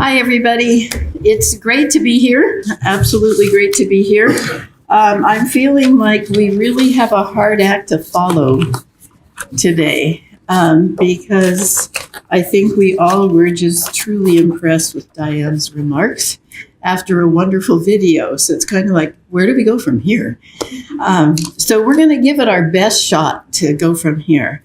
Hi, everybody. It's great to be here. Absolutely great to be here. I'm feeling like we really have a hard act to follow today because I think we all were just truly impressed with Diane's remarks after a wonderful video. So it's kind of like, where do we go from here? So we're going to give it our best shot to go from here.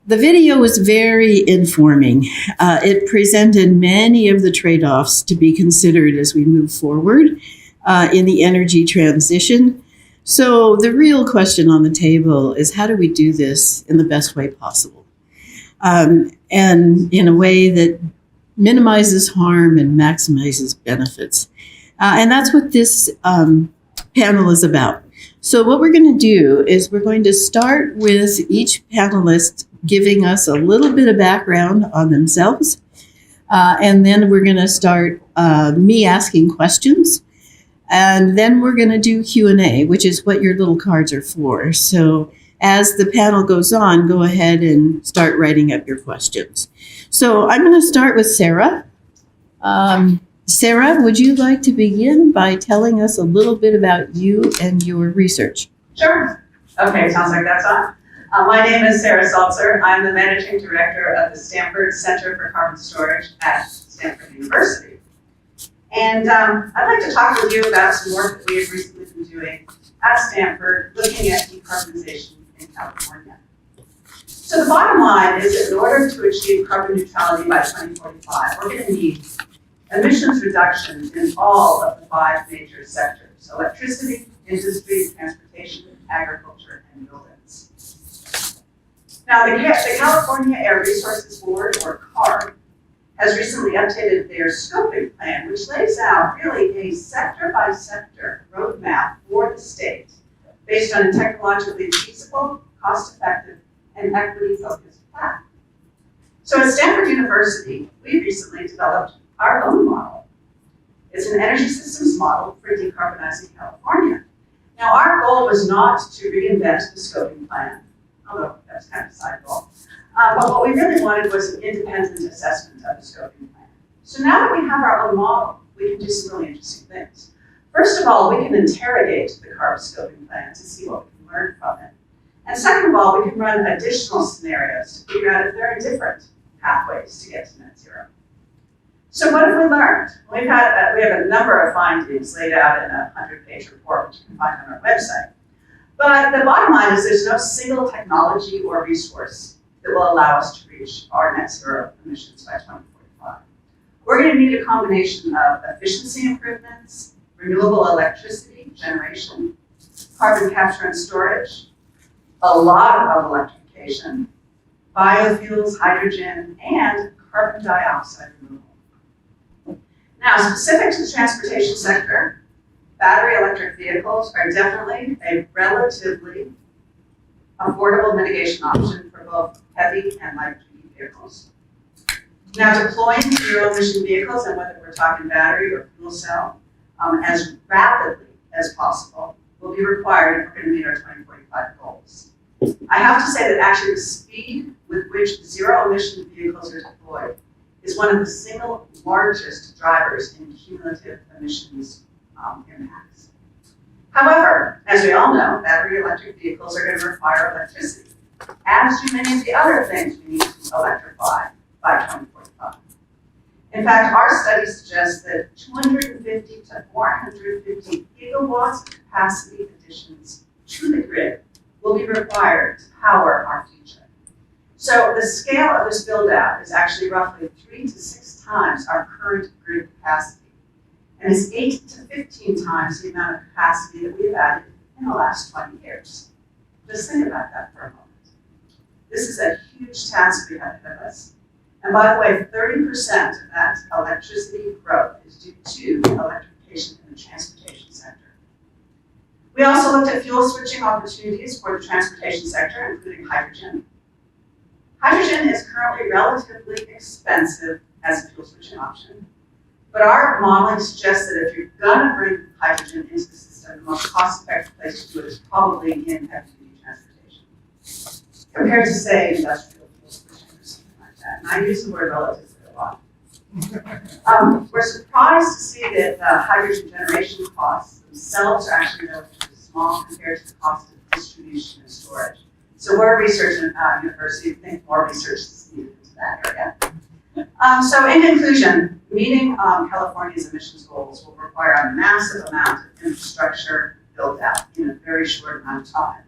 The video was very informing. It presented many of the trade-offs to be considered as we move forward in the energy transition. So the real question on the table is, how do we do this in the best way possible? And in a way that minimizes harm and maximizes benefits. And that's what this panel is about. So what we're going to do is we're going to start with each panelist giving us a little bit of background on themselves. And then we're going to start me asking questions. And then we're going to do Q&A, which is what your little cards are for. So as the panel goes on, go ahead and start writing up your questions. So I'm going to start with Sarah. Sarah, would you like to begin by telling us a little bit about you and your research? Sure. Okay, sounds like that's on. My name is Sarah Saltzer. I'm the Managing Director of the Stanford Center for Carbon Storage at Stanford University. And I'd like to talk with you about some work that we have recently been doing at Stanford looking at decarbonization in California. So the bottom line is that in order to achieve carbon neutrality by 2045, we're going to need emissions reductions in all of the 5 major sectors: electricity, industry, transportation, agriculture, and buildings. Now, the California Air Resources Board, or CARB, has recently updated their scoping plan, which lays out really a sector-by-sector roadmap for the state based on a technologically feasible, cost-effective, and equity-focused plan. So at Stanford University, we recently developed our own model. It's an energy systems model for decarbonizing California. Now, our goal was not to reinvent the scoping plan, although that's kind of a side goal. But what we really wanted was an independent assessment of the scoping plan. So now that we have our own model, we can do some really interesting things. First of all, we can interrogate the CARB scoping plan to see what we can learn from it. And second of all, we can run additional scenarios to figure out if there are different pathways to get to net zero. So what have we learned? We have a number of findings laid out in a 100-page report, which you can find on our website. But the bottom line is there's no single technology or resource that will allow us to reach our net zero emissions by 2045. We're going to need a combination of efficiency improvements, renewable electricity generation, carbon capture and storage, a lot of electrification, biofuels, hydrogen, and carbon dioxide removal. Now, specific to the transportation sector, battery electric vehicles are definitely a relatively affordable mitigation option for both heavy and light-duty vehicles. Now, deploying zero-emission vehicles, and whether we're talking battery or fuel cell, as rapidly as possible will be required if we're going to meet our 2045 goals. I have to say that actually the speed with which zero-emission vehicles are deployed is one of the single largest drivers in cumulative emissions impacts. However, as we all know, battery electric vehicles are going to require electricity, as do many of the other things we need to electrify by 2045. In fact, our studies suggest that 250 to 450 gigawatts of capacity additions to the grid will be required to power our future. So the scale of this build-out is actually roughly 3 to 6 times our current grid capacity, and is 8 to 15 times the amount of capacity that we have added in the last 20 years. Just think about that for a moment. This is a huge task we have ahead of us. And by the way, 30% of that electricity growth is due to electrification in the transportation sector. We also looked at fuel switching opportunities for the transportation sector, including hydrogen. Hydrogen is currently relatively expensive as a fuel switching option, but our modeling suggests that if you're going to bring hydrogen into the system, the most cost-effective place to do it is probably in heavy-duty transportation, compared to, say, industrial fuel switching or something like that. And I use the word relatively a thought. We're surprised to see that hydrogen generation costs themselves are actually relatively small compared to the cost of distribution and storage. So we're a research university. We think more research is needed into that area. So in conclusion, meeting California's emissions goals will require a massive amount of infrastructure built out in a very short amount of time.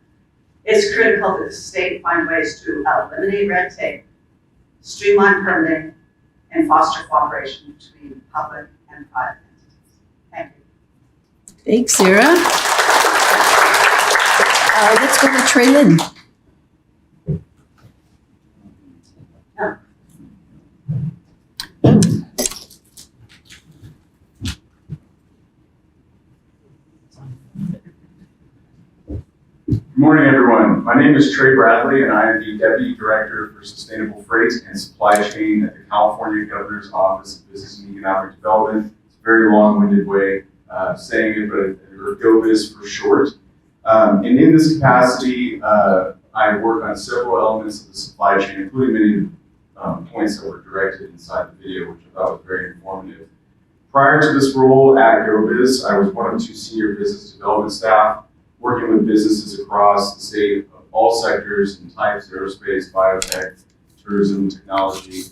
It's critical that the state find ways to eliminate red tape, streamline permitting, and foster cooperation between public and private entities. Thank you. Thanks, Sarah. Let's go to Trelynd. Good morning, everyone. My name is Trey Bradley, and I am the Deputy Director for Sustainable Freight and Supply Chain at the California Governor's Office of Business and Economic Development. It's a very long-winded way of saying it, but or GOBIZ for short. And in this capacity, I work on several elements of the supply chain, including many of the points that were directed inside the video, which I thought was very informative. Prior to this role at GOBIZ, I was one of 2 senior business development staff, working with businesses across the state of all sectors and types: aerospace, biotech, tourism, technology,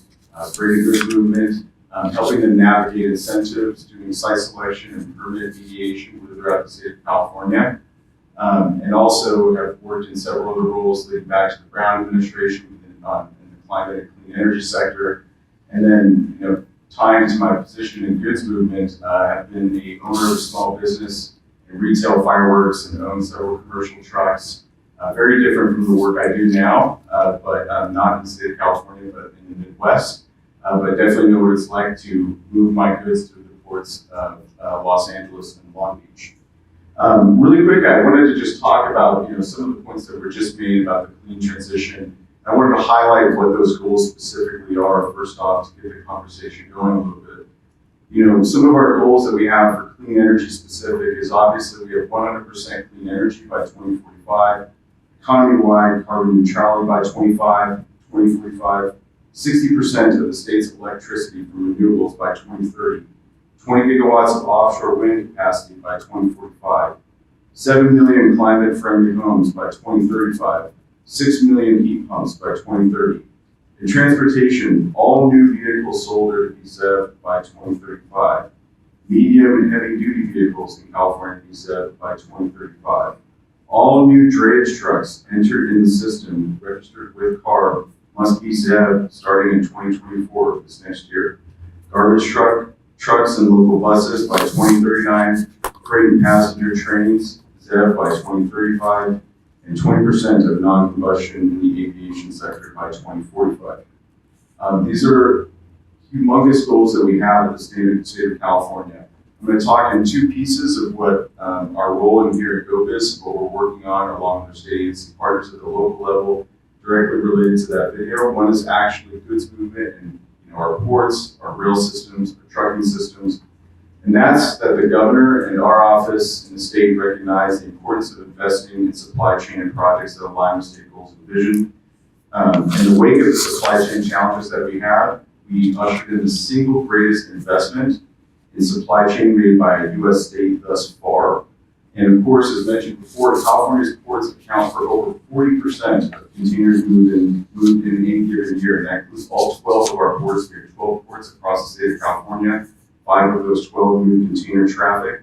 freight and goods movement, helping them navigate incentives, doing site selection and permit mediation throughout the state of California. And also have worked in several other roles leading back to the Brown administration in the climate and clean energy sector. And then, tying to my position in goods movement, have been the owner of a small business in retail fireworks and own several commercial trucks. Very different from the work I do now, but not in the state of California, but in the Midwest. But definitely know what it's like to move my goods through the ports of Los Angeles and Long Beach. Really quick, I wanted to just talk about some of the points that were just made about the clean transition. I wanted to highlight what those goals specifically are, first off, to get the conversation going a little bit. Some of our goals that we have for clean energy specific is obviously we have 100% clean energy by 2045, economy-wide carbon neutrality by 2045, 60% of the state's electricity from renewables by 2030, 20 gigawatts of offshore wind capacity by 2045, 7 million climate-friendly homes by 2035, 6 million heat pumps by 2030. In transportation, all new vehicles sold are to be ZEV by 2035. Medium and heavy-duty vehicles in California to be ZEV by 2035. All new drayage trucks entered in the system registered with CARB must be ZEV starting in 2024, this next year. Garbage trucks and local buses by 2039. Freight and passenger trains ZEV by 2035. And 20% of non-combustion in the aviation sector by 2045. These are humongous goals that we have at the state of California. I'm going to talk in 2 pieces of what our role in here at GOBIZ, what we're working on along with state agency partners at the local level, directly related to that video. One is actually goods movement and our ports, our rail systems, our trucking systems. And that's that the governor and our office in the state recognize the importance of investing in supply chain and projects that align with state goals and vision. In the wake of the supply chain challenges that we have, we ushered in the single greatest investment in supply chain made by a U.S. state thus far. And of course, as mentioned before, California's ports account for over 40% of containers moved in any given year. And that includes all 12 of our ports. We have 12 ports across the state of California. 5 of those 12 move container traffic.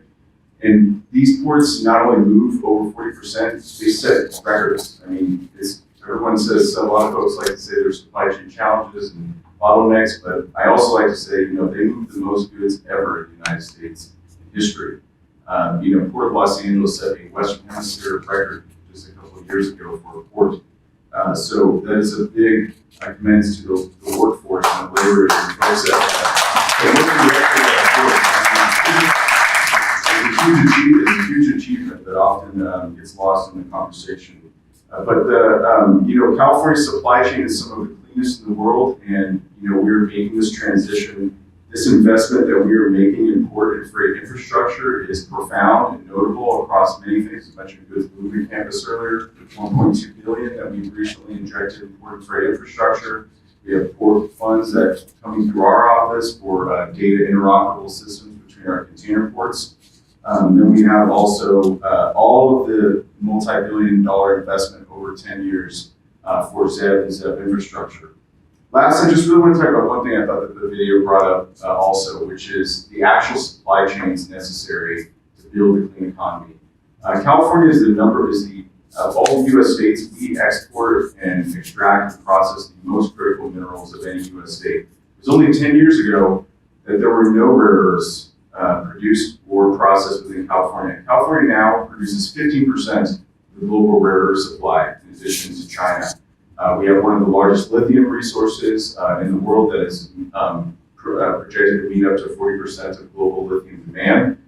And these ports not only move over 40%, they set records. I mean, everyone says, a lot of folks like to say there's supply chain challenges and bottlenecks, but I also like to say, they move the most goods ever in the United States in history. Port of Los Angeles set a Western Hemisphere record just a couple of years ago for a port. So that is a big commends to the workforce and the laborers and folks it's a huge achievement that often gets lost in the conversation. But California's supply chain is some of the cleanest in the world, and we're making this transition. This investment that we are making in port and freight infrastructure is profound and notable across many things. I mentioned goods movement campus earlier, $1.2 billion that we've recently injected in port and freight infrastructure. We have core funds that coming through our office for data interoperable systems between our container ports. Then we have also all of the multi-billion-dollar investment over 10 years for ZEB and ZEB infrastructure. Last, I just really want to talk about one thing I thought that the video brought up also, which is the actual supply chains necessary to build a clean economy. California is of all the U.S. states, we export and extract and process the most critical minerals of any U.S. state. It was only 10 years ago that there were no rare earths produced or processed within California. California now produces 15% of the global rare earth supply, in addition to China. We have one of the largest lithium resources in the world that is projected to meet up to 40% of global lithium demand.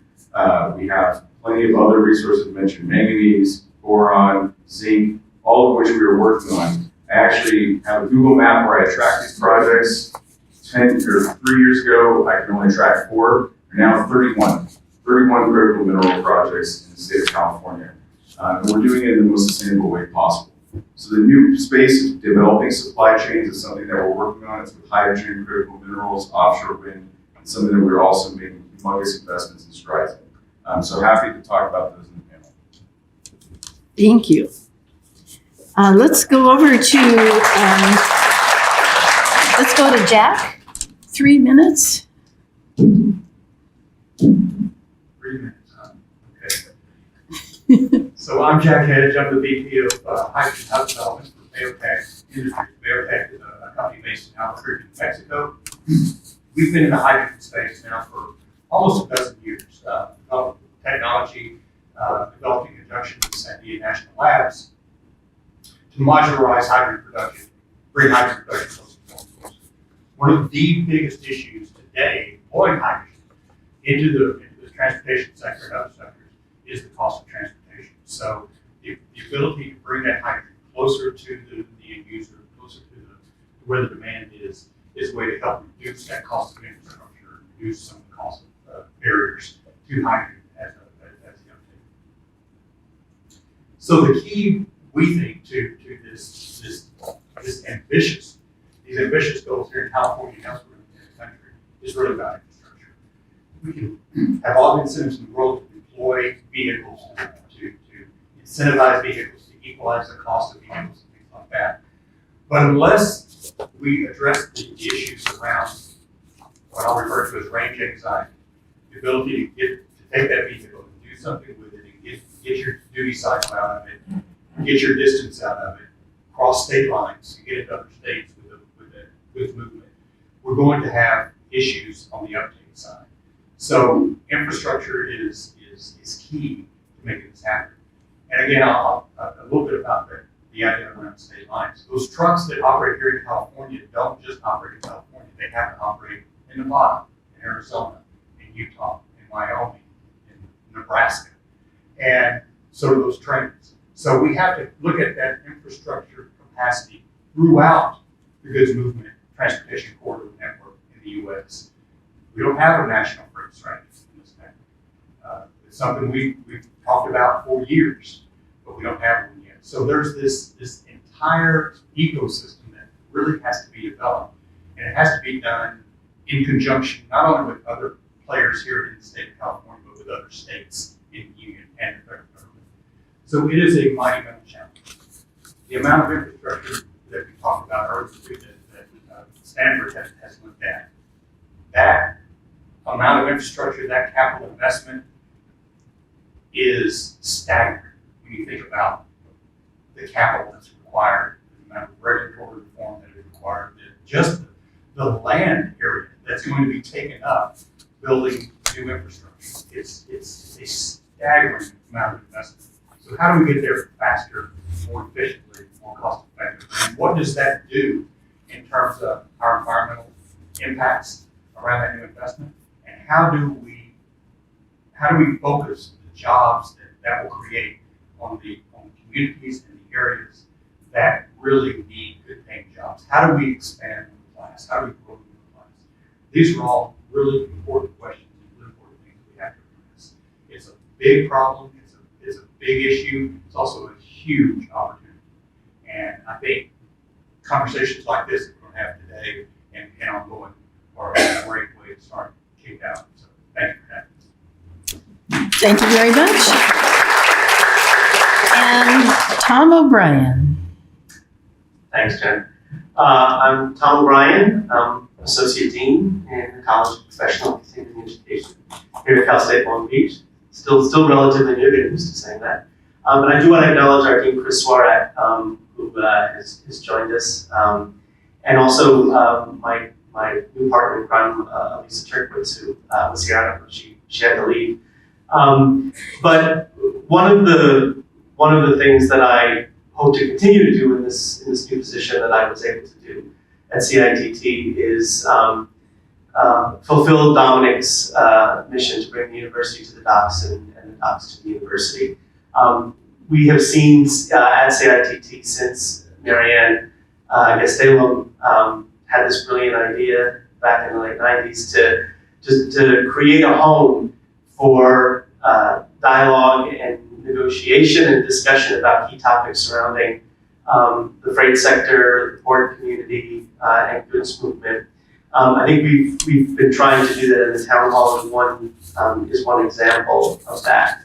We have plenty of other resources mentioned: manganese, boron, zinc, all of which we are working on. I actually have a Google map where I track these projects. 3 years ago, I could only track 4. Now 31 critical mineral projects in the state of California. And we're doing it in the most sustainable way possible. So the new space of developing supply chains is something that we're working on. It's with hydrogen, critical minerals, offshore wind, and something that we're also making humongous investments and strides in. So happy to talk about those in the panel. Thank you. Let's go over to Jack. 3 minutes. 3 minutes, huh? Okay. So I'm Jack Hedge. I'm the VP of Hydrogen Hub Development for BayoTech Industries. BayoTech is a company based in Albuquerque, New Mexico. We've been in the hydrogen space now for almost a dozen years. Developing technology, developing conjunction with Sandia National Labs to modularize hydrogen production, bring hydrogen production closer to more. One of the biggest issues today, deploying hydrogen into the transportation sector and other sectors, is the cost of transportation. So the ability to bring that hydrogen closer to the end user, closer to where the demand is a way to help reduce that cost of infrastructure, reduce some of the cost of barriers to hydrogen as the uptake. So the key, we think, to these ambitious goals here in California and elsewhere in the country is really about infrastructure. We can have all the incentives in the world to deploy vehicles, to incentivize vehicles, to equalize the cost of vehicles and things like that. But unless we address the issues around what I'll refer to as range anxiety, the ability to take that vehicle and do something with it and get your duty cycle out of it, get your distance out of it, cross state lines, and get into other states with movement, we're going to have issues on the uptake side. So infrastructure is key to making this happen. And again, I'll a little bit about the idea around state lines. Those trucks that operate here in California don't just operate in California. They have to operate in Nevada, in Arizona, in Utah, in Wyoming, in Nebraska. And so do those trains. So we have to look at that infrastructure capacity throughout the goods movement transportation corridor network in the U.S. We don't have a national freight strategy in this network. It's something we've talked about for years, but we don't have one yet. So there's this entire ecosystem that really has to be developed, and it has to be done in conjunction not only with other players here in the state of California, but with other states in the union and the federal government. So it is a monumental challenge. The amount of infrastructure that we talked about earlier that Stanford has looked at, that amount of infrastructure, that capital investment is staggering when you think about the capital that's required, the amount of regulatory reform that is required, just the land area that's going to be taken up building new infrastructure. It's a staggering amount of investment. So how do we get there faster, more efficiently, more cost effectively? And what does that do in terms of our environmental impacts around that new investment? And how do we focus the jobs that will create on the communities and the areas that really need good paying jobs? How do we expand the middle class? How do we grow the middle class? These are all really important questions and really important things we have to address. It's a big problem, it's a big issue, it's also a huge opportunity. And I think conversations like this that we're going have today and ongoing are a great way to start kick out. So thank you for that. Thank you very much. And Tom O'Brien. Thanks, Jen. I'm Tom O'Brien. I'm Associate Dean in the College of Professional and Continuing Education here at Cal State Long Beach. Still relatively new, getting used to saying that. But I do want to acknowledge our Dean, Chris Swarak, who has joined us, and also my new partner in crime, Lisa Turkwitz, who was here. I don't know if she had to leave. But one of the things that I hope to continue to do in this new position that I was able to do at CITT is fulfill Dominic's mission to bring the university to the docks and the docks to the university. We have seen at CITT since Marianne Gastelum had this brilliant idea back in the late 90s to create a home for dialogue and negotiation and discussion about key topics surrounding the freight sector, the port community, and goods movement. I think we've been trying to do that, and the town hall is one example of that.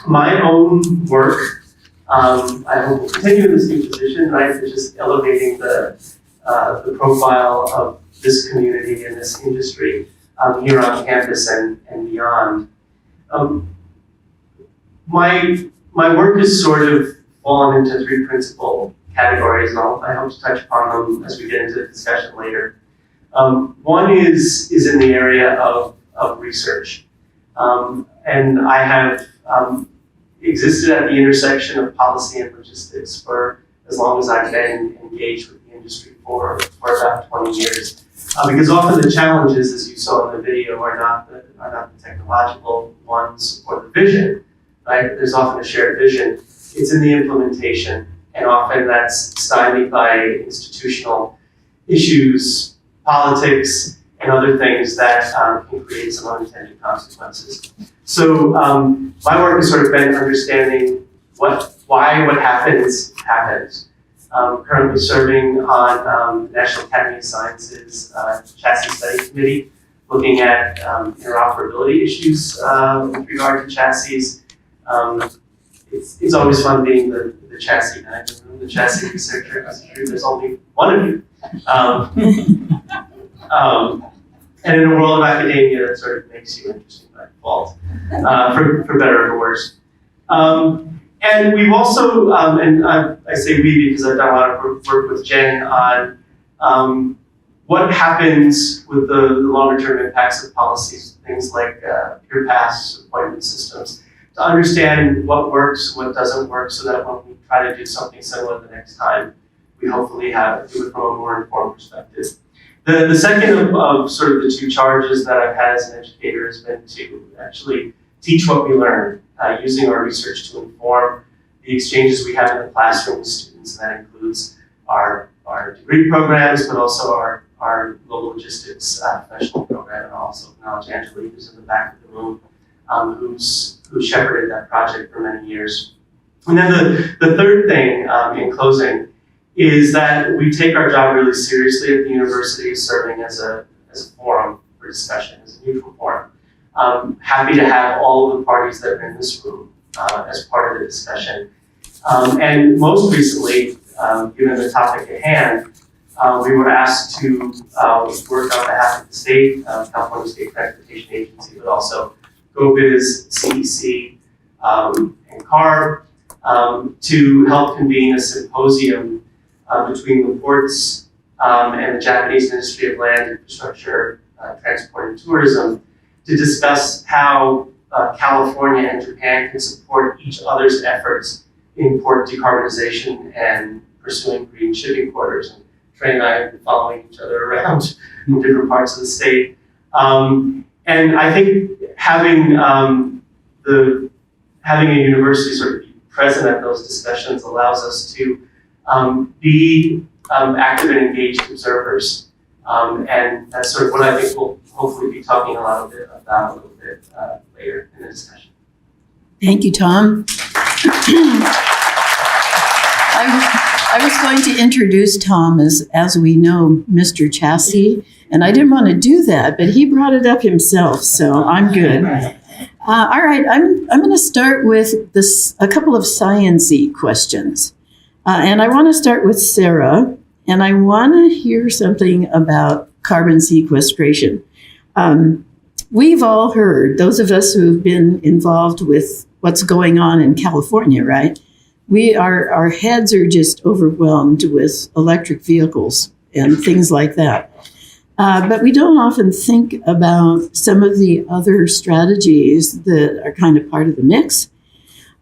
My own work, I hope will continue in this new position, right? To just elevating the profile of this community and this industry here on campus and beyond. My work has sort of fallen into three principal categories, and I hope to touch upon them as we get into the discussion later. One is in the area of research. And I have existed at the intersection of policy and logistics for as long as I've been engaged with the industry for about 20 years. Because often the challenges, as you saw in the video, are not the technological ones or the vision, right? There's often a shared vision. It's in the implementation, and often that's stymied by institutional issues, politics, and other things that can create some unintended consequences. So my work has sort of been understanding why what happens. Currently serving on the National Academy of Sciences Chassis Study Committee, looking at interoperability issues with regard to chassis. It's always fun being the chassis guy in the room, the chassis researcher. There's only one of you. And in a world of academia, that sort of makes you interesting by default, for better or for worse. And we've also, and I say we because I've done a lot of work with Jen on what happens with the longer term impacts of policies, things like peer pass, appointment systems, to understand what works, what doesn't work, so that when we try to do something similar the next time, we hopefully do it from a more informed perspective. The second of sort of the two charges that I've had as an educator has been to actually teach what we learn, using our research to inform the exchanges we have in the classroom with students, and that includes our degree programs, but also our global logistics professional program, and I'll also acknowledge Angelique, who's in the back of the room, who shepherded that project for many years. And then the third thing in closing is that we take our job really seriously at the university, serving as a forum for discussion, as a neutral forum. Happy to have all of the parties that are in this room as part of the discussion. And most recently, given the topic at hand, we were asked to work on behalf of the state, California State Transportation Agency, but also GoBiz, CEC, and CARB, to help convene a symposium between the ports and the Japanese Ministry of Land, Infrastructure, Transport, and Tourism to discuss how California and Japan can support each other's efforts in port decarbonization and pursuing green shipping corridors. And Trey and I have been following each other around in different parts of the state. And I think having a university sort of be present at those discussions allows us to be active and engaged observers. And that's sort of what I think we'll hopefully be talking a little bit later in the discussion. I was going to introduce Tom as we know, Mr. Chassis, and I didn't want to do that, but he brought it up himself, so I'm good. All right, I'm going to start with a couple of science-y questions. And I want to start with Sarah, and I want to hear something about carbon sequestration. We've all heard, those of us who've been involved with what's going on in California, right? Our heads are just overwhelmed with electric vehicles and things like that. But we don't often think about some of the other strategies that are kind of part of the mix.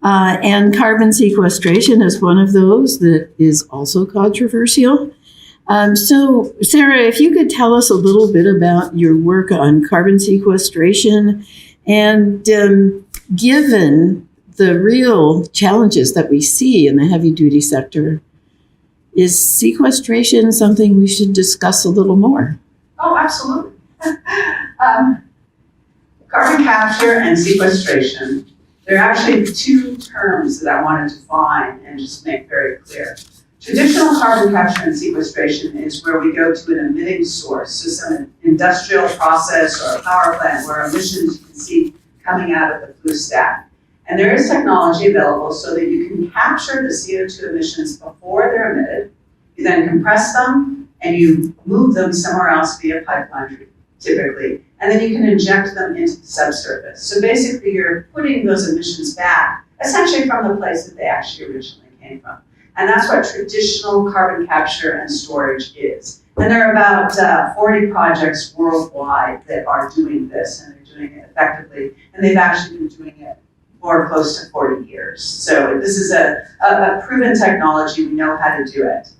And carbon sequestration is one of those that is also controversial. So, Sarah, if you could tell us a little bit about your work on carbon sequestration and given the real challenges that we see in the heavy-duty sector, is sequestration something we should discuss a little more? Oh, absolutely. Carbon capture and sequestration, there are actually two terms that I want to define and just make very clear. Traditional carbon capture and sequestration is where we go to an emitting source, so some industrial process or a power plant where emissions you can see coming out of the flue stack. And there is technology available so that you can capture the CO2 emissions before they're emitted. You then compress them and you move them somewhere else via pipeline, typically. And then you can inject them into the subsurface. So basically you're putting those emissions back, essentially from the place that they actually originally came from. And that's what traditional carbon capture and storage is. And there are about 40 projects worldwide that are doing this, and they're doing it effectively. And they've actually been doing it for close to 40 years. So this is a proven technology. We know how to do it.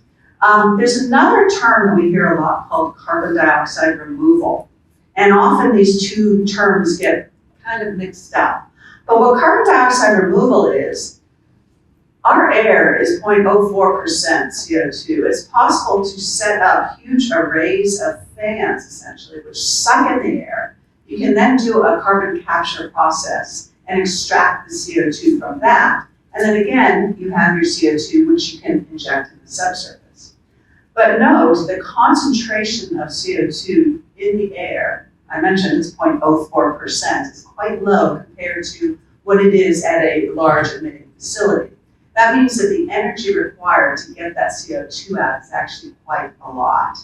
There's another term that we hear a lot called carbon dioxide removal. And often these two terms get kind of mixed up. But what carbon dioxide removal is, our air is 0.04% CO2. It's possible to set up huge arrays of fans, essentially, which suck in the air. You can then do a carbon capture process and extract the CO2 from that. And then again, you have your CO2, which you can inject in the subsurface. But note, the concentration of CO2 in the air, I mentioned it's 0.04%, is quite low compared to what it is at a large emitting facility. That means that the energy required to get that CO2 out is actually quite a lot.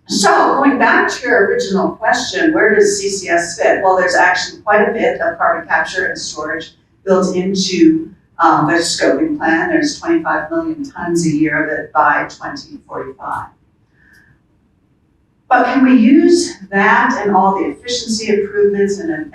So going back to your original question, where does CCS fit? Well, there's actually quite a bit of carbon capture and storage built into their scoping plan. There's 25 million tons a year of it by 2045. But can we use that and all the efficiency improvements and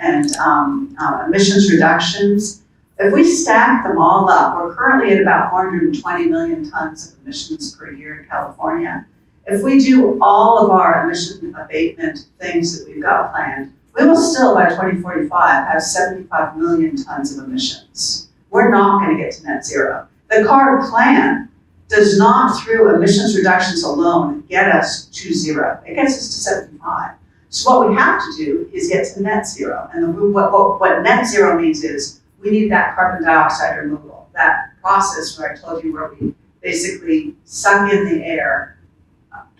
emissions reductions? If we stack them all up, we're currently at about 420 million tons of emissions per year in California. If we do all of our emission abatement things that we've got planned, we will still, by 2045, have 75 million tons of emissions. We're not going to get to net zero. The CARB plan does not, through emissions reductions alone, get us to zero. It gets us to 75. So what we have to do is get to net zero. And what net zero means is we need that carbon dioxide removal, that process where I told you where we basically suck in the air,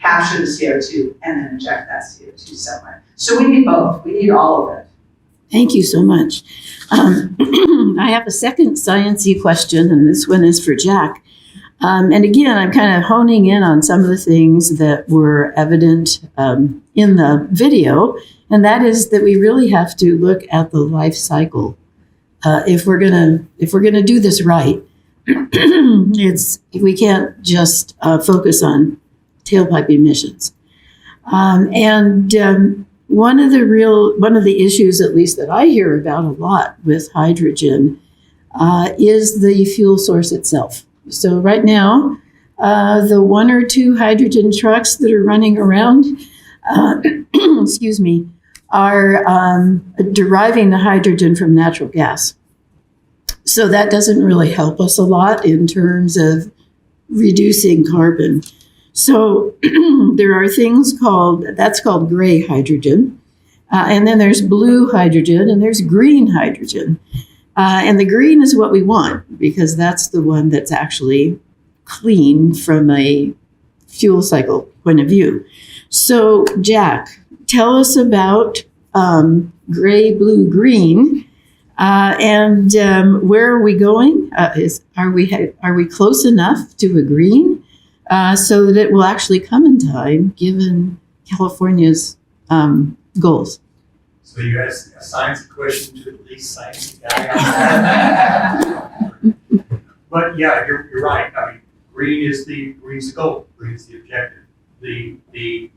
capture the CO2, and then inject that CO2 somewhere. So we need both. We need all of it. Thank you so much. I have a second science-y question, and this one is for Jack. And again, I'm kind of honing in on some of the things that were evident in the video, and that is that we really have to look at the life cycle. If we're gonna do this right, we can't just focus on tailpipe emissions. One of the issues, at least that I hear about a lot with hydrogen, is the fuel source itself. So right now, the one or two hydrogen trucks that are running around, excuse me, are deriving the hydrogen from natural gas. So that doesn't really help us a lot in terms of reducing carbon. So there are things called gray hydrogen, and then there's blue hydrogen, and there's green hydrogen. And the green is what we want because that's the one that's actually clean from a fuel cycle point of view. So, Jack, tell us about gray, blue, green, and where are we going? Are we close enough to a green so that it will actually come in time, given California's goals? So you asked a science question to the least science guy. But yeah, you're right. I mean, green's the goal. Green's the objective. The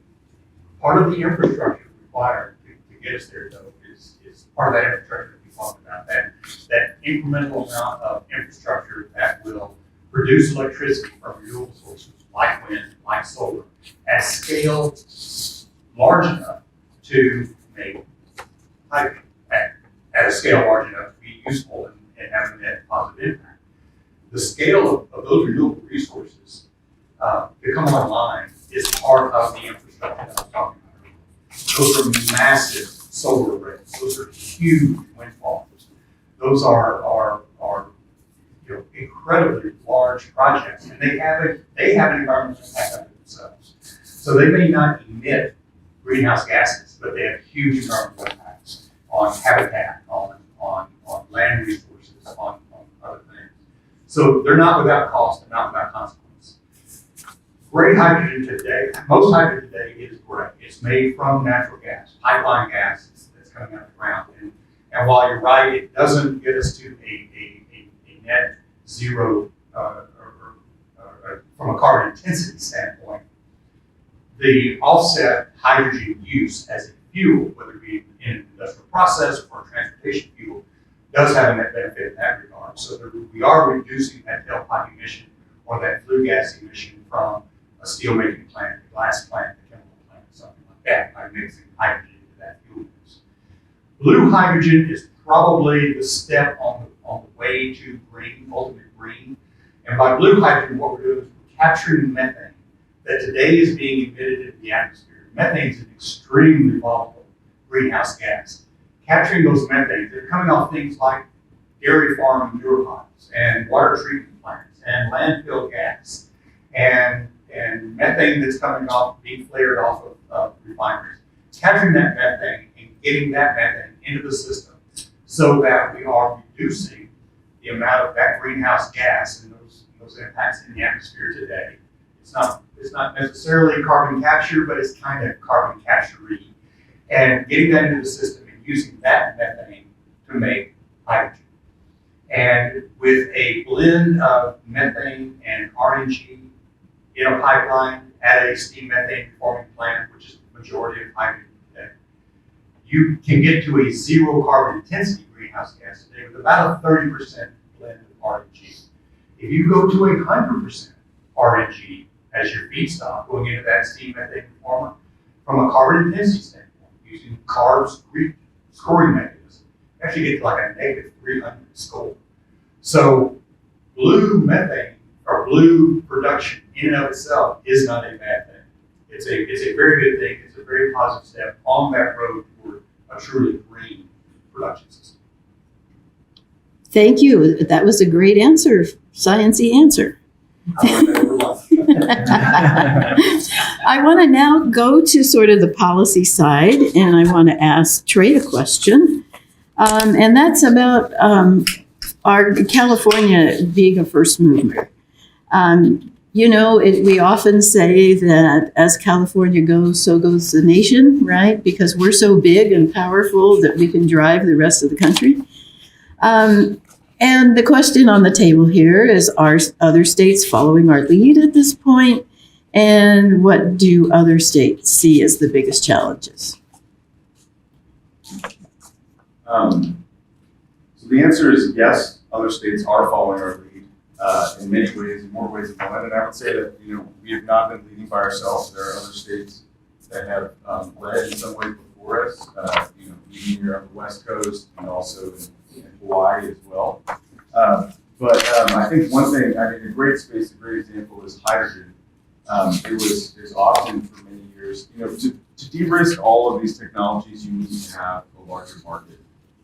part of the infrastructure required to get us there, though, is part of that infrastructure that we talked about. That incremental amount of infrastructure that will produce electricity from renewable sources like wind, like solar, at scale large enough to make hydrogen at a scale large enough to be useful and have a net positive impact. The scale of those renewable resources to come online is part of the infrastructure that I'm talking about. Those are massive solar arrays. Those are huge wind farms. Those are incredibly large projects, and they have an environmental impact on themselves. So they may not emit greenhouse gases, but they have huge environmental impacts on habitat, on land resources, on other things. So they're not without cost, they're not without consequence. Gray hydrogen today, most hydrogen today is gray. It's made from natural gas, pipeline gas that's coming out of the ground. And while you're right, it doesn't get us to a net zero from a carbon intensity standpoint. The offset hydrogen use as a fuel, whether it be in an industrial process or a transportation fuel, does have a net benefit in that regard. So we are reducing that tailpipe emission or that flue gas emission from a steel making plant, a glass plant, a chemical plant, something like that, by mixing hydrogen into that fuel use. Blue hydrogen is probably the step on the way to green, ultimate green. And by blue hydrogen, what we're doing is we're capturing methane that today is being emitted into the atmosphere. Methane is an extremely volatile greenhouse gas. Capturing those methanes, they're coming off things like dairy farm manure piles and water treatment plants and landfill gas and methane that's coming off, being flared off of refineries. Capturing that methane and getting that methane into the system so that we are reducing the amount of that greenhouse gas and those impacts in the atmosphere today. It's not necessarily carbon capture, but it's kind of carbon capture-y. And getting that into the system and using that methane to make hydrogen. And with a blend of methane and RNG in a pipeline at a steam methane reforming plant, which is the majority of hydrogen today, you can get to a zero carbon intensity greenhouse gas today with about a 30% blend of RNG. If you go to 100% RNG as your feedstock going into that steam methane reformer, from a carbon intensity standpoint, using CARB's scoring mechanism, you actually get to like a negative 300 score. So blue methane or blue production in and of itself is not a bad thing. It's a very good thing. It's a very positive step on that road toward a truly green production system. Thank you. That was a great answer, sciencey answer. I want to now go to sort of the policy side, and I want to ask Trey a question. And that's about our California being a first mover. We often say that as California goes, so goes the nation, right? Because we're so big and powerful that we can drive the rest of the country. And the question on the table here is, are other states following our lead at this point? And what do other states see as the biggest challenges? So the answer is yes, other states are following our lead in many ways, in more ways than one. And I would say that we have not been leading by ourselves. There are other states that have led in some way before us. Even here on the West Coast and also in Hawaii as well. But I think one thing, a great example is hydrogen. It is often for many years, to de-risk all of these technologies, you need to have a larger market.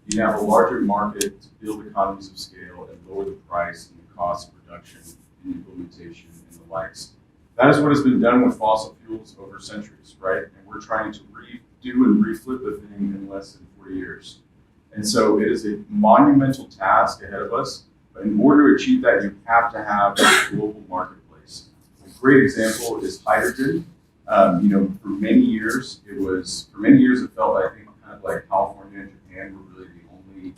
You have a larger market to build economies of scale and lower the price and the cost of production and implementation and the likes. That is what has been done with fossil fuels over centuries, right? And we're trying to redo and reflip the thing in less than 40 years. And so it is a monumental task ahead of us, but in order to achieve that, you have to have a global marketplace. A great example is hydrogen. For many years, it felt like, I think, kind of like California and Japan were really the only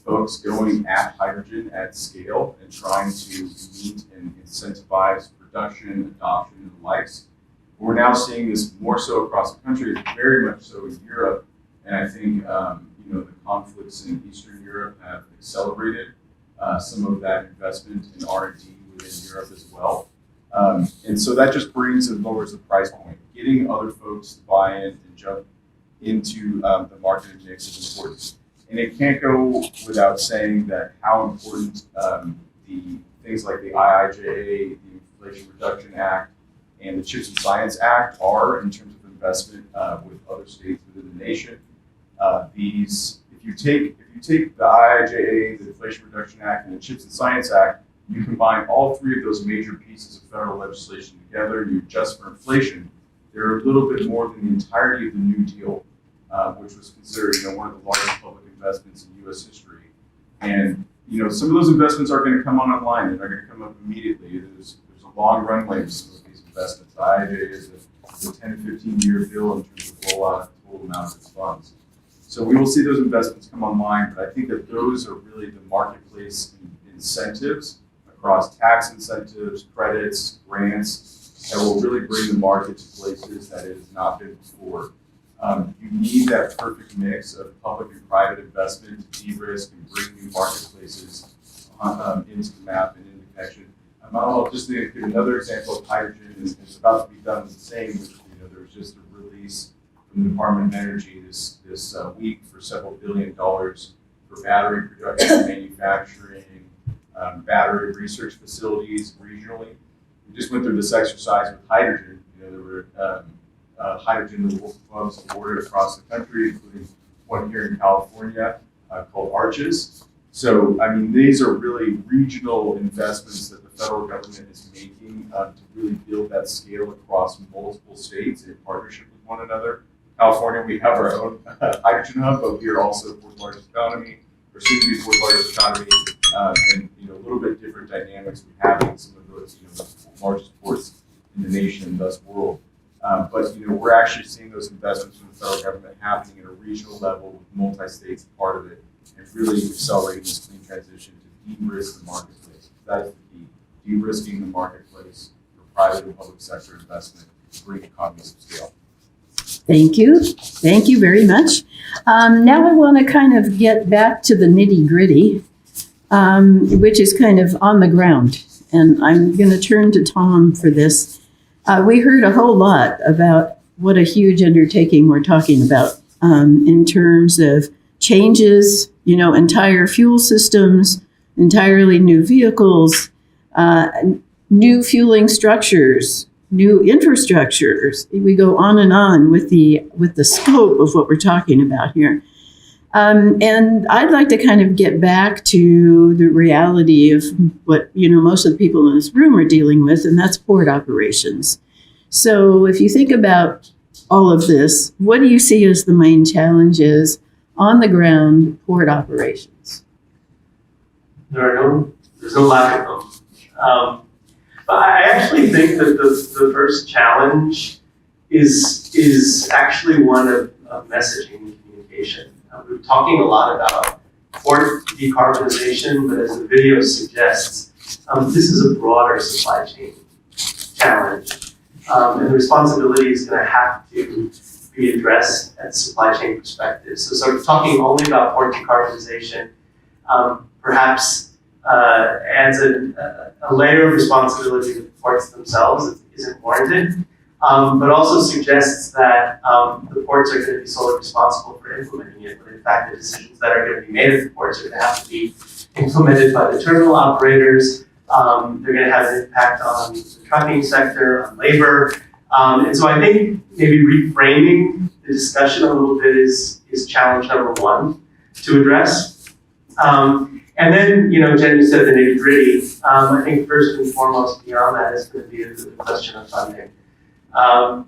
folks going at hydrogen at scale and trying to meet and incentivize production, adoption, and the likes. We're now seeing this more so across the country, very much so in Europe, and I think the conflicts in Eastern Europe have accelerated some of that investment in R&D within Europe as well. And so that just brings and lowers the price point. Getting other folks to buy in and jump into the market mix is important. And it can't go without saying that how important the things like the IIJA, the Inflation Reduction Act, and the CHIPS and Science Act are in terms of investment with other states within the nation. If you take the IIJA, the Inflation Reduction Act, and the CHIPS and Science Act, you combine all three of those major pieces of federal legislation together, and you adjust for inflation, they're a little bit more than the entirety of the New Deal, which was considered one of the largest public investments in U.S. history. And some of those investments are going to come online, and they're going to come up immediately. There's a long runway with some of these investments. The IIJA is a 10 to 15 year bill in terms of rollout the total amount of its funds. So we will see those investments come online, but I think that those are really the marketplace incentives across tax incentives, credits, grants, that will really bring the market to places that it has not been before. You need that perfect mix of public and private investment to de-risk and bring new marketplaces into the map and into connection. I'll just give another example of hydrogen. It's about to be done the same. There was just a release from the Department of Energy this week for several $1 billion for battery production and manufacturing, battery research facilities regionally. We just went through this exercise with hydrogen. There were hydrogen hubs awarded across the country, including one here in California called Arches. So, these are really regional investments that the federal government is making to really build that scale across multiple states in partnership with one another. California, we have our own hydrogen hub, but we are also the fourth largest economy, or soon to be fourth largest economy, and a little bit different dynamics we have in some of those the largest ports in the nation and thus world. But we're actually seeing those investments from the federal government happening at a regional level with multi-states part of it, and really accelerating this clean transition to de-risk the marketplace. That is the key, de-risking the marketplace for private and public sector investment to bring economies of scale. Thank you. Thank you very much. Now I want to kind of get back to the nitty-gritty, which is kind of on the ground. And I'm going to turn to Tom for this. We heard a whole lot about what a huge undertaking we're talking about in terms of changes, entire fuel systems, entirely new vehicles, new fueling structures, new infrastructures. We go on and on with the scope of what we're talking about here. And I'd like to kind of get back to the reality of what, most of the people in this room are dealing with, and that's port operations. So if you think about all of this, what do you see as the main challenges on the ground port operations? There's no lack of them. But I actually think that the first challenge is actually one of messaging and communication. We're talking a lot about port decarbonization, but as the video suggests, this is a broader supply chain challenge. And the responsibility is going to have to be addressed at the supply chain perspective. So sort of talking only about port decarbonization perhaps adds a layer of responsibility to the ports themselves that isn't warranted, but also suggests that the ports are going to be solely responsible for implementing it, when in fact the decisions that are going to be made at the ports are going to have to be implemented by the terminal operators. They're going to have an impact on the trucking sector, on labor. And so I think maybe reframing the discussion a little bit is challenge number one to address. And then, Jen, you said the nitty gritty. I think first and foremost beyond that is going to be the question of funding.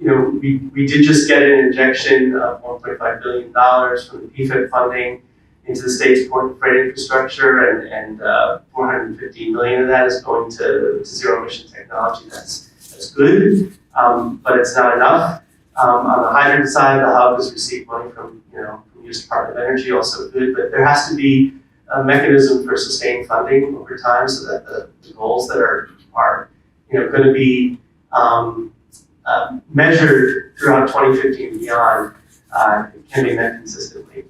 We did just get an injection of $1.5 billion from the PFIP funding into the state's port and freight infrastructure, and 450 million of that is going to zero emission technology. That's good, but it's not enough. On the hydrogen side, the hub has received money from U.S. Department of Energy, also good, but there has to be a mechanism for sustained funding over time so that the goals that are going to be measured throughout 2050 and beyond can be met consistently.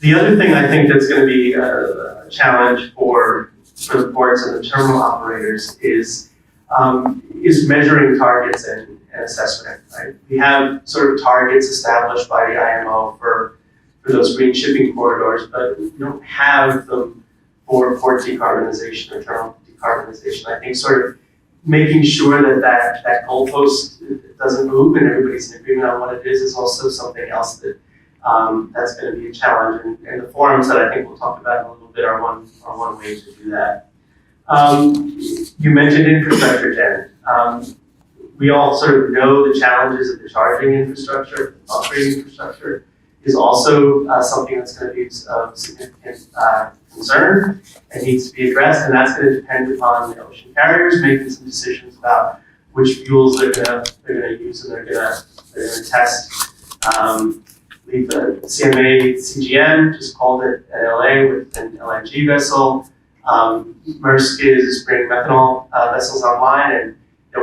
The other thing I think that's going to be a challenge for the ports and the terminal operators is measuring targets and assessment. Right? We have sort of targets established by the IMO for those green shipping corridors, but we don't have them for port decarbonization or terminal decarbonization. I think sort of making sure that goalpost doesn't move and everybody's in agreement on what it is also something else that's going to be a challenge. And the forums that I think we'll talk about in a little bit are one way to do that. You mentioned infrastructure, Jen. We all sort of know the challenges of the charging infrastructure. Upgrading infrastructure is also something that's going to be of significant concern and needs to be addressed, and that's going to depend upon the ocean carriers making some decisions about which fuels they're going to use, and they're going to test. The CMA CGM just called it at LA with an LNG vessel. Maersk is bringing methanol vessels online, and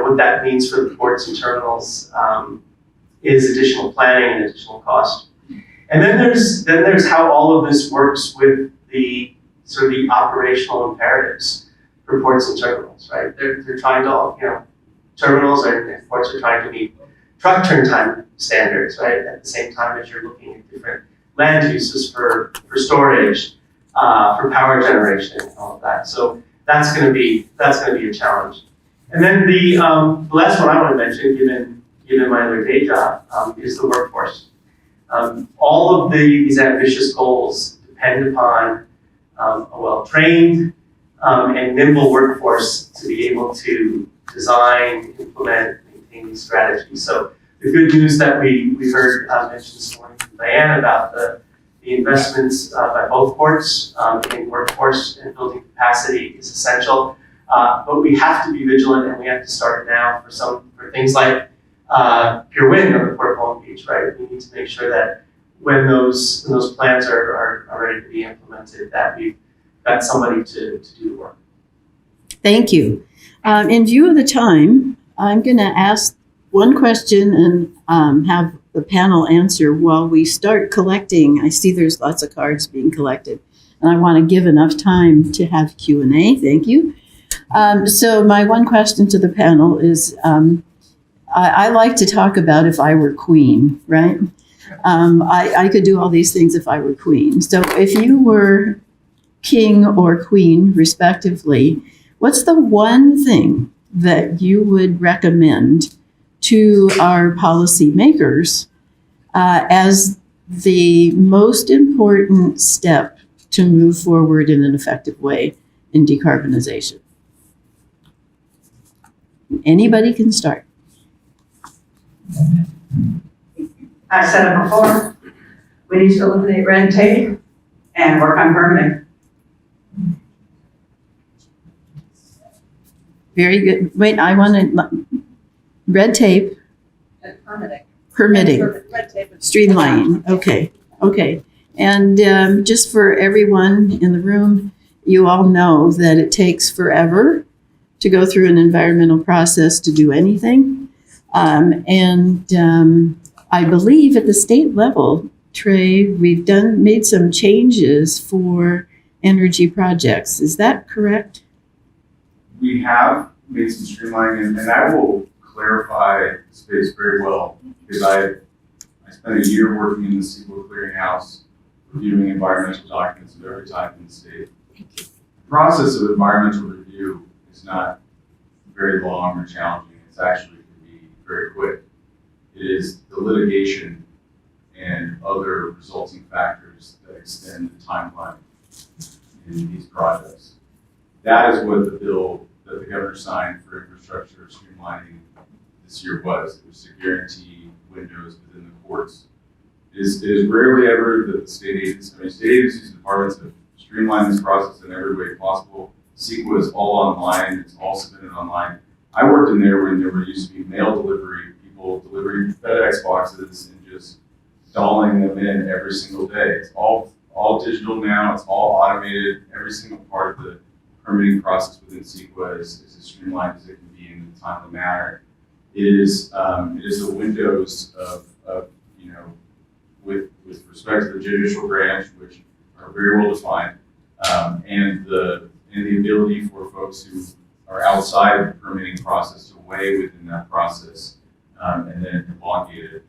what that means for the ports and terminals is additional planning and additional cost. And then there's how all of this works with the sort of the operational imperatives for ports and terminals, right? They're trying to, terminals and ports are trying to meet truck turn time standards, right? At the same time as you're looking at different land uses for storage, for power generation, and all of that. So that's going to be a challenge. And then the last one I want to mention, given my other day job, is the workforce. All of these ambitious goals depend upon a well-trained and nimble workforce to be able to design, implement, maintain these strategies. So the good news that we heard mentioned this morning from Diane about the investments by both ports in workforce and building capacity is essential. But we have to be vigilant, and we have to start now for things like Pure Wind on the Port of Long Beach, right? We need to make sure that when those plans are ready to be implemented, that we've got somebody to do the work. Thank you. In view of the time, I'm going to ask one question and have the panel answer while we start collecting. I see there's lots of cards being collected, and I want to give enough time to have Q&A. Thank you. So my one question to the panel is, I like to talk about if I were queen, right? I could do all these things if I were queen. So if you were king or queen, respectively, what's the one thing that you would recommend to our policymakers as the most important step to move forward in an effective way in decarbonization? Anybody can start. I said it before, we need to eliminate red tape and work on permitting. Very good. Wait, I want to, red tape, And permitting. permitting, Red tape. streamlining. Okay. And just for everyone in the room, you all know that it takes forever to go through an environmental process to do anything. I believe at the state level, Trey, we've made some changes for energy projects. Is that correct? We have made some streamlining, and I will clarify the space very well, because I spent a year working in the Seawolf Clearinghouse, reviewing environmental documents of every type in the state. The process of environmental review is not very long or challenging. It's actually can be very quick. It is the litigation and other resulting factors that extend the timeline. in these projects. That is what the bill that the governor signed for infrastructure streamlining this year was. It was to guarantee windows within the courts. It is rarely ever that the state agencies and departments have streamlined this process in every way possible. CEQA is all online, it's all submitted online. I worked in there when there used to be mail delivery, people delivering FedEx boxes and just dolling them in every single day. It's all digital now, it's all automated. Every single part of the permitting process within CEQA is as streamlined as it can be in a timely manner. It is the windows of with respect to the judicial branch, which are very well defined, and the ability for folks who are outside of the permitting process to weigh within that process, and then elongate it.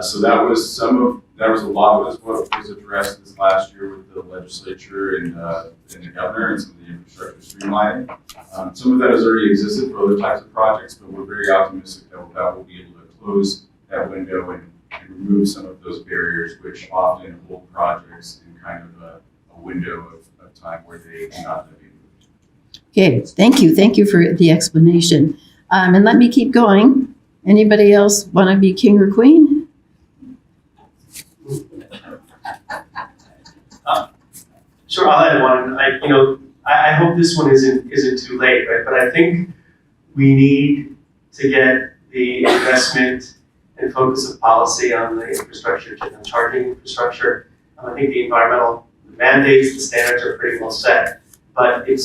So that was a lot of what was addressed this last year with the legislature and the governor and some of the infrastructure streamlining. Some of that has already existed for other types of projects, but we're very optimistic that we'll be able to close that window and remove some of those barriers, which often hold projects in kind of a window of time where they cannot be moved. Okay, thank you. Thank you for the explanation. And let me keep going. Anybody else want to be king or queen? Sure, I'll add one. I hope this one isn't too late, right? But I think we need to get the investment and focus of policy on the infrastructure, on charging infrastructure. I think the environmental mandates, the standards are pretty well set, but if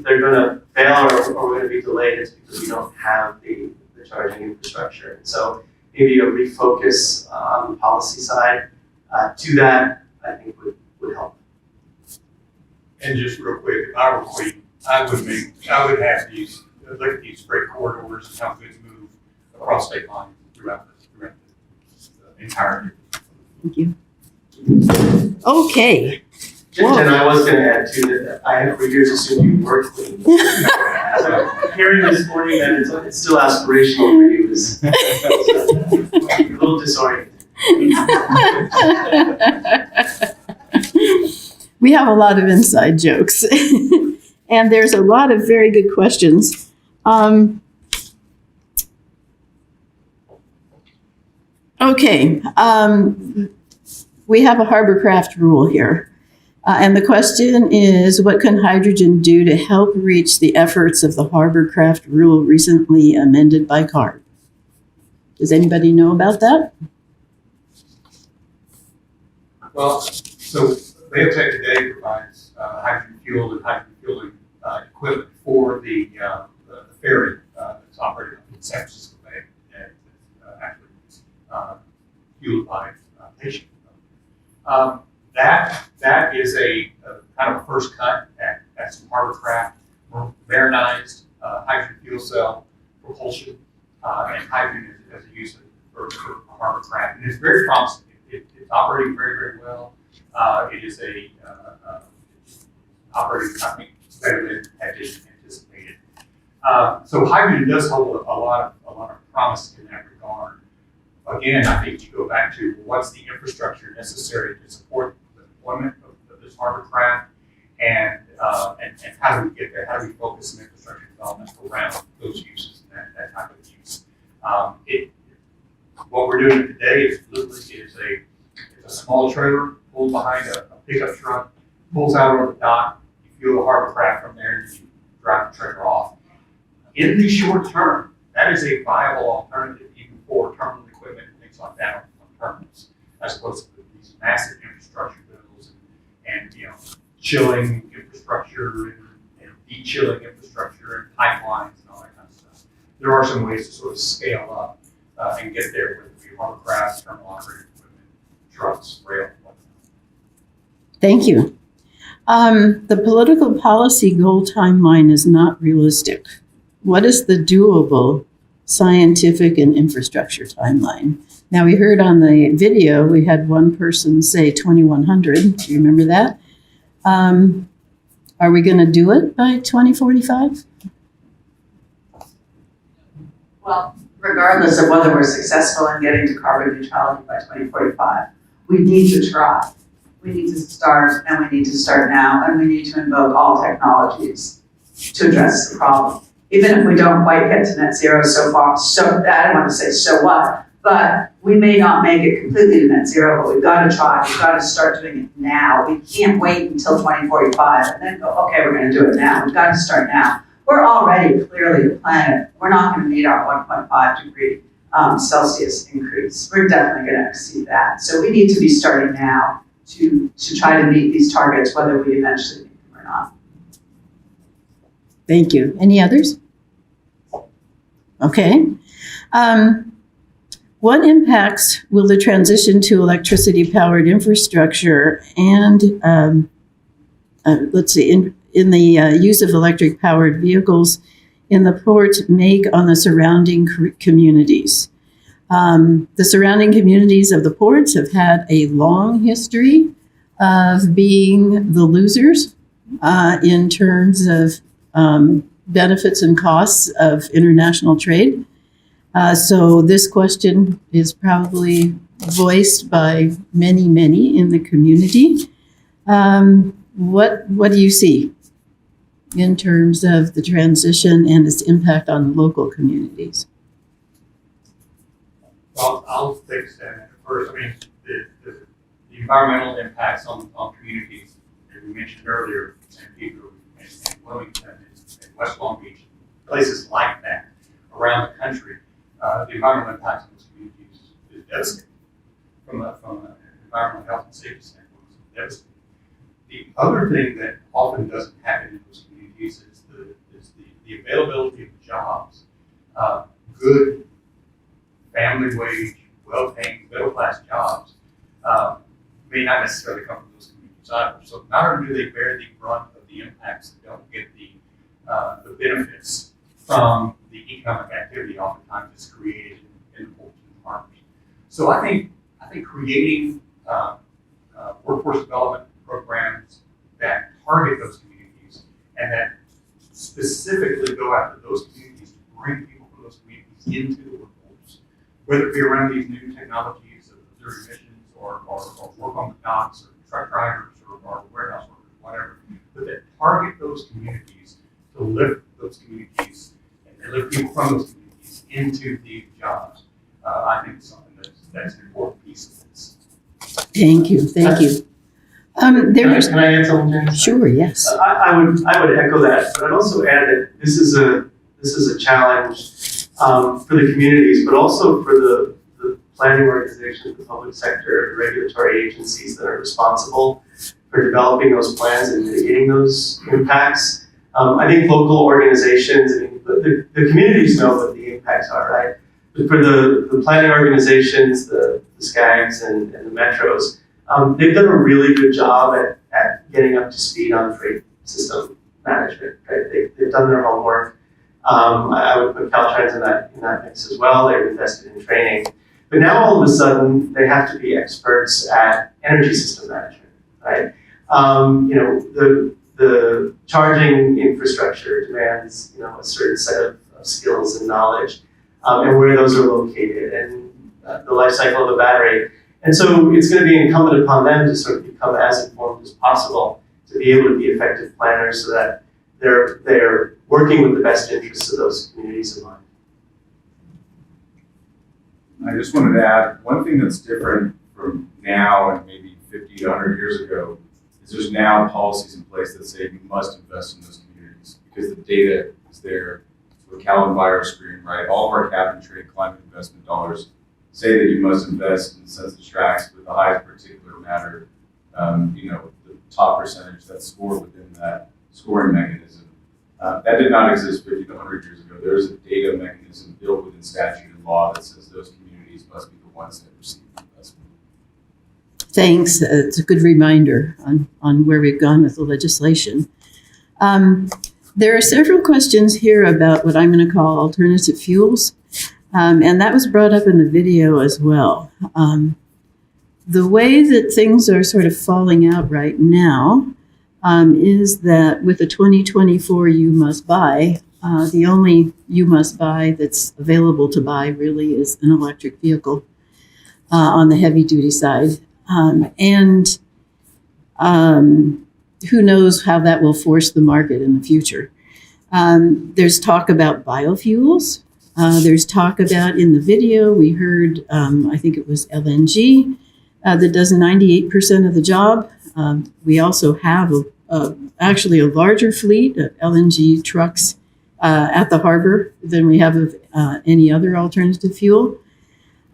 they're going to fail or we're going to be delayed, it's because we don't have the charging infrastructure. And so maybe a refocus on the policy side to that, I think would help. And just real quick, if I were queen, I would have these, look at these freight corridors and how goods move across state lines throughout the entire. Thank you. Okay. And I was going to add too that I have for years assumed you were clean. So hearing this morning that it's still aspirational for you is a little disorienting. We have a lot of inside jokes, and there's a lot of very good questions. Okay, we have a Harborcraft rule here. And the question is, what can hydrogen do to help reach the efforts of the Harborcraft rule recently amended by CARB? Does anybody know about that? Well, so BayoTech today provides hydrogen fuel and hydrogen fueling equipment for the ferry that's operated in San Francisco Bay and actually fueled by patient. That is a kind of a first cut at some Harborcraft marinized hydrogen fuel cell propulsion and hydrogen as a use for Harborcraft, and it's very promising. It's operating very, very well. It is a operating company better than had been anticipated. So hydrogen does hold a lot of promise in that regard. Again, I think you go back to what's the infrastructure necessary to support the deployment of this Harborcraft, and how do we get there? How do we focus on infrastructure development around those uses and that type of use? What we're doing today is literally it's a small trailer pulled behind a pickup truck, pulls out over the dock, you fuel the Harborcraft from there, and you drive the trailer off. In the short term, that is a viable alternative even for terminal equipment and things like that on terminals, as opposed to these massive infrastructure bills and chilling infrastructure and de-chilling infrastructure and pipelines and all that kind of stuff. There are some ways to sort of scale up and get there with the Harborcraft, terminal operating equipment, trucks, rail. Thank you. The political policy goal timeline is not realistic. What is the doable scientific and infrastructure timeline? Now, we heard on the video, we had one person say 2100. Do you remember that? Are we going to do it by 2045? Well, regardless of whether we're successful in getting to carbon neutrality by 2045, we need to try. we need to start, and we need to start now, and we need to invoke all technologies to address the problem. Even if we don't quite get to net zero so far, so I don't want to say so what, but we may not make it completely to net zero, but we've got to try. We've got to start doing it now. We can't wait until 2045 and then go, okay, we're going to do it now. We've got to start now. We're already clearly the planet. We're not going to meet our 1.5 degree Celsius increase. We're definitely going to exceed that. So we need to be starting now to try to meet these targets, whether we eventually meet them or not. Thank you. Any others? Okay. What impacts will the transition to electricity-powered infrastructure and, in the use of electric-powered vehicles in the port make on the surrounding communities? The surrounding communities of the ports have had a long history of being the losers in terms of benefits and costs of international trade. So this question is probably voiced by many in the community. What do you see in terms of the transition and its impact on local communities? Well, I'll take a stab at it first. I mean, the environmental impacts on communities, as we mentioned earlier, San Pedro and Wilmington and West Long Beach, places like that around the country, the environmental impacts on those communities is devastating. From an environmental health and safety standpoint, it's devastating. The other thing that often doesn't happen in those communities is the availability of jobs, good family wage, well-paying, middle-class jobs may not necessarily come from those communities either. So not only do they bear the brunt of the impacts, they don't get the benefits from the economic activity oftentimes is created in the ports and harbors. So I think creating workforce development programs that target those communities and that specifically go after those communities to bring people from those communities into the workforce, whether it be around these new technologies of zero emissions or work on the docks or truck drivers or warehouse workers, whatever, but that target those communities to lift those communities and lift people from those communities into these jobs. I think it's something that's an important piece of this. Thank you. Can I add something, Jen? Sure, yes. I would echo that, but I'd also add that this is a challenge for the communities, but also for the planning organizations, the public sector, the regulatory agencies that are responsible for developing those plans and mitigating those impacts. I think local organizations, the communities know what the impacts are, right? But for the planning organizations, the SCAGs and the metros, they've done a really good job at getting up to speed on freight system management, right? They've done their homework. I would put Caltrans in that mix as well. They've invested in training. But now all of a sudden, they have to be experts at energy system management, right? The charging infrastructure demands, a certain set of skills and knowledge, and where those are located, and the life cycle of a battery. And so it's going to be incumbent upon them to sort of become as informed as possible to be able to be effective planners so that they're working with the best interests of those communities in mind. I just wanted to add one thing that's different from now and maybe 50 to 100 years ago is there's now policies in place that say you must invest in those communities because the data is there. With Cal Enviro screen, right? All of our cap and trade climate investment dollars say that you must invest in census tracts with the highest particular matter, the top percentage that's scored within that scoring mechanism. That did not exist 50 to 100 years ago. There is a data mechanism built within statute and law that says those communities must be the ones that receive the investment. Thanks. It's a good reminder on where we've gone with the legislation. There are several questions here about what I'm going to call alternative fuels, and that was brought up in the video as well. The way that things are sort of falling out right now is that with the 2024 you must buy, the only you must buy that's available to buy really is an electric vehicle on the heavy duty side. And Who knows how that will force the market in the future. There's talk about biofuels. There's talk about, in the video, we heard, I think it was LNG, that does 98% of the job. We also have actually a larger fleet of LNG trucks at the harbor than we have of any other alternative fuel.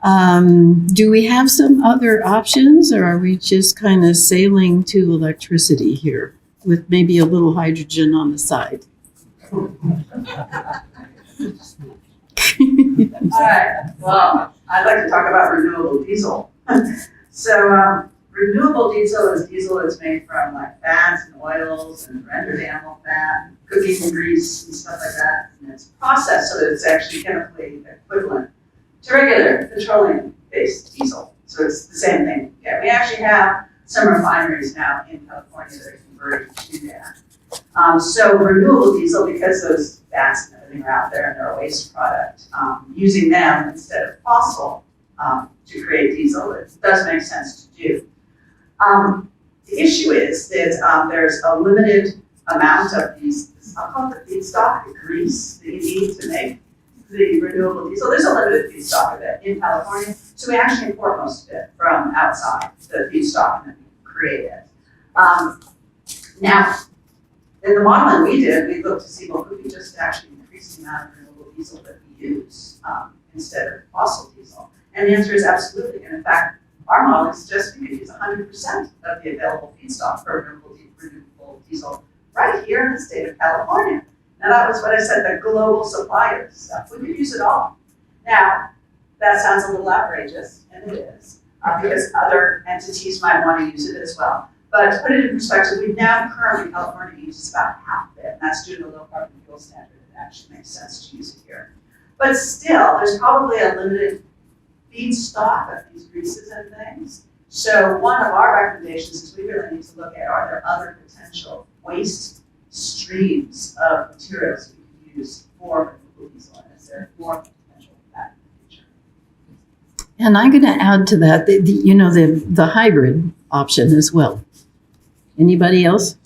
Do we have some other options, or are we just kind of sailing to electricity here with maybe a little hydrogen on the side? All right, well, I'd like to talk about renewable diesel. So renewable diesel is diesel that's made from like fats and oils and rendered animal fat, cooking grease and stuff like that. And it's processed so that it's actually chemically equivalent to regular petroleum-based diesel. So it's the same thing. Yeah, we actually have some refineries now in California that are converting to that. So renewable diesel, because those fats and everything are out there and they're a waste product, using them instead of fossil to create diesel, it does make sense to do. The issue is that there's a limited amount of these, I'll call it the feedstock, the grease that you need to make the renewable diesel. There's a limited feedstock of it in California, so we actually import most of it from outside, the feedstock, and then we create it. Now, in the modeling we did, we looked to see, well, could we just actually increase the amount of renewable diesel that we use instead of fossil diesel? And the answer is absolutely. And in fact, our modeling suggests we could use 100% of the available feedstock for renewable diesel right here in the state of California. Now that was what I said, the global suppliers stuff. We could use it all. Now, that sounds a little outrageous, and it is, because other entities might want to use it as well. But to put it in perspective, currently California uses about half of it, and that's due to the low carbon fuel standard. It actually makes sense to use it here. But still, there's probably a limited feedstock of these greases and things. So one of our recommendations is we really need to look at, are there other potential waste streams of materials we can use for renewable diesel, and is there more potential for that in the future? And I'm going to add to that, the hybrid option as well. Anybody else?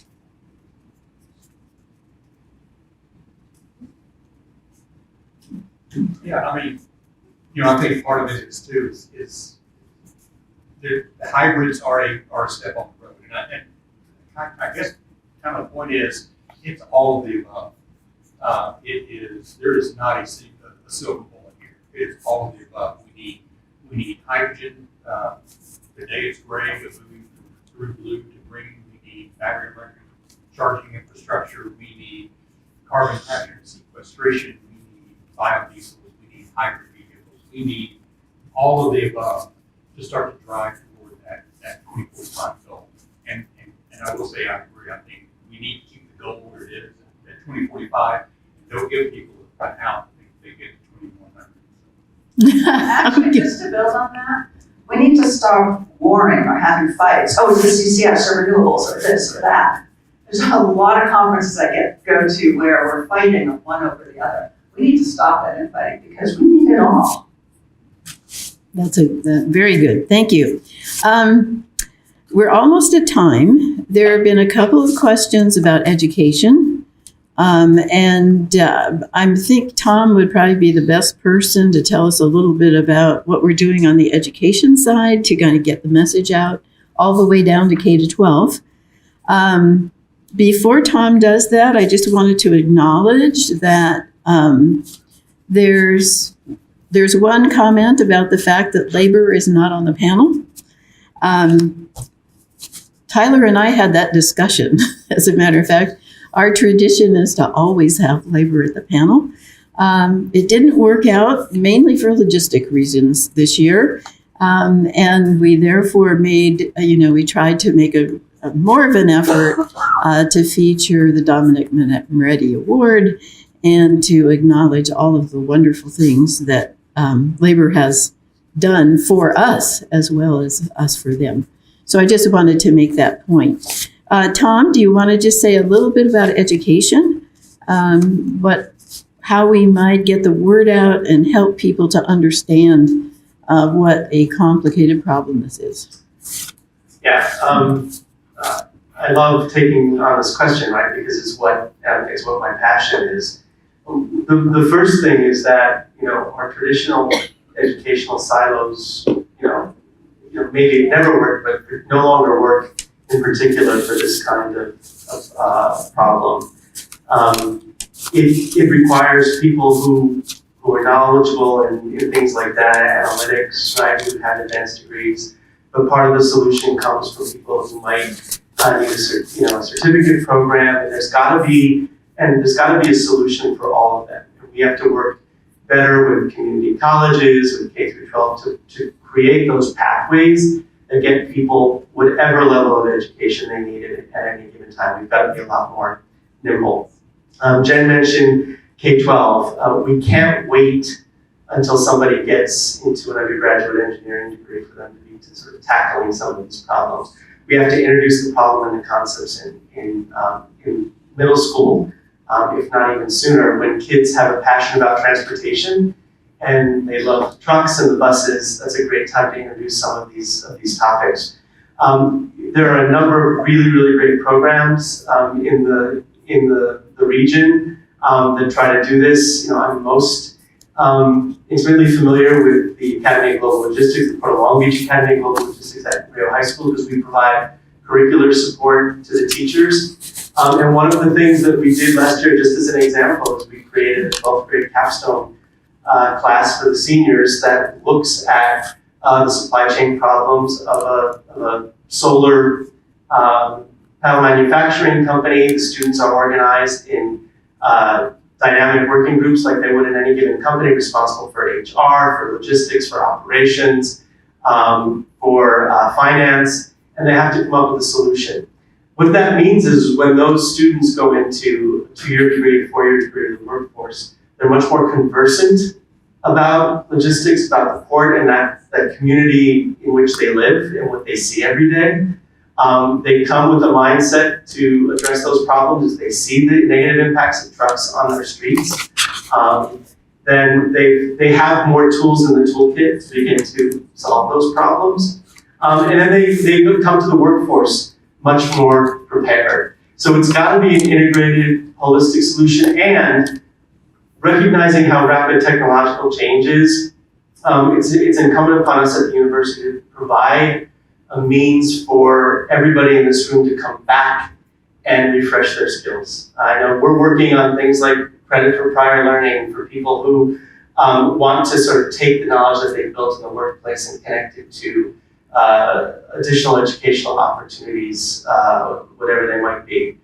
Yeah, I mean, I think part of it is too is the hybrids are a step on the road, and I guess kind of the point is it's all of the above. There is not a silver bullet here. It is all of the above. We need hydrogen. Today it's gray, but moving through blue to green. We need battery electric charging infrastructure. We need carbon capture and sequestration. We need biodiesel. We need hybrid vehicles. We need all of the above to start to drive toward that 2045 goal. And I will say I agree. I think we need to keep the goal where it is at 2045. And don't give people a cut out. They get to 2100. Actually, just to build on that, we need to stop warring or having fights. Oh, is this CCS or renewables or this or that? There's a lot of conferences I go to where we're fighting one over the other. We need to stop that infighting because we need it all. That's very good. Thank you. We're almost at time. There have been a couple of questions about education. I think Tom would probably be the best person to tell us a little bit about what we're doing on the education side to kind of get the message out all the way down to K-12. Before Tom does that, I just wanted to acknowledge that there's one comment about the fact that labor is not on the panel. Tyler and I had that discussion, as a matter of fact. Our tradition is to always have labor at the panel. It didn't work out, mainly for logistic reasons this year. And we therefore we tried to make a more of an effort to feature the Dominic Moretti Award and to acknowledge all of the wonderful things that labor has done for us as well as us for them. So I just wanted to make that point. Tom, do you want to just say a little bit about education? How we might get the word out and help people to understand what a complicated problem this is? Yeah. I love taking on this question, right? Because it's what my passion is. The first thing is that, our traditional educational silos, maybe never work, but no longer work in particular for this kind of problem. It requires people who are knowledgeable in things like data analytics, right, who have advanced degrees. But part of the solution comes from people who might need a certificate program, and there's got to be a solution for all of them. And we have to work better with community colleges, with K through 12 to create those pathways that get people whatever level of education they need at any given time. We've got to be a lot more nimble. Jen mentioned K-12. We can't wait until somebody gets into an undergraduate engineering degree for them to sort of tackling some of these problems. We have to introduce the problem and the concepts in middle school, if not even sooner, when kids have a passion about transportation and they love trucks and the buses. That's a great time to introduce some of these topics. There are a number of really, really great programs in the region that try to do this. I'm most intimately familiar with the Academy of Global Logistics, the Port of Long Beach Academy of Global Logistics at Rio High School, because we provide curricular support to the teachers. And one of the things that we did last year, just as an example, is we created a 12th grade capstone class for the seniors that looks at the supply chain problems of a solar panel manufacturing company. The students are organized in dynamic working groups like they would in any given company, responsible for HR, for logistics, for operations, for finance, and they have to come up with a solution. What that means is when those students go into a 2-year degree, a 4-year degree in the workforce, they're much more conversant about logistics, about the port and that community in which they live and what they see every day. They come with a mindset to address those problems as they see the negative impacts of trucks on their streets. Then they have more tools in the toolkit to begin to solve those problems. And then they come to the workforce much more prepared. So it's got to be an integrated, holistic solution, and recognizing how rapid technological change is, it's incumbent upon us at the university to provide a means for everybody in this room to come back and refresh their skills. I know we're working on things like credit for prior learning for people who want to sort of take the knowledge that they've built in the workplace and connect it to additional educational opportunities, whatever they might be.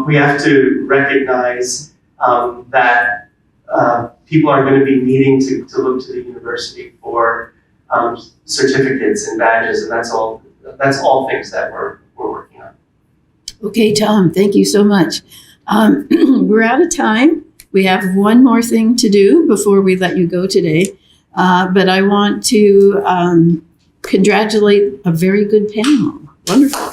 We have to recognize that people are going to be needing to look to the university for certificates and badges, and that's all things that we're working on. Okay, Tom, thank you so much. We're out of time. We have one more thing to do before we let you go today, but I want to congratulate a very good panel. Wonderful.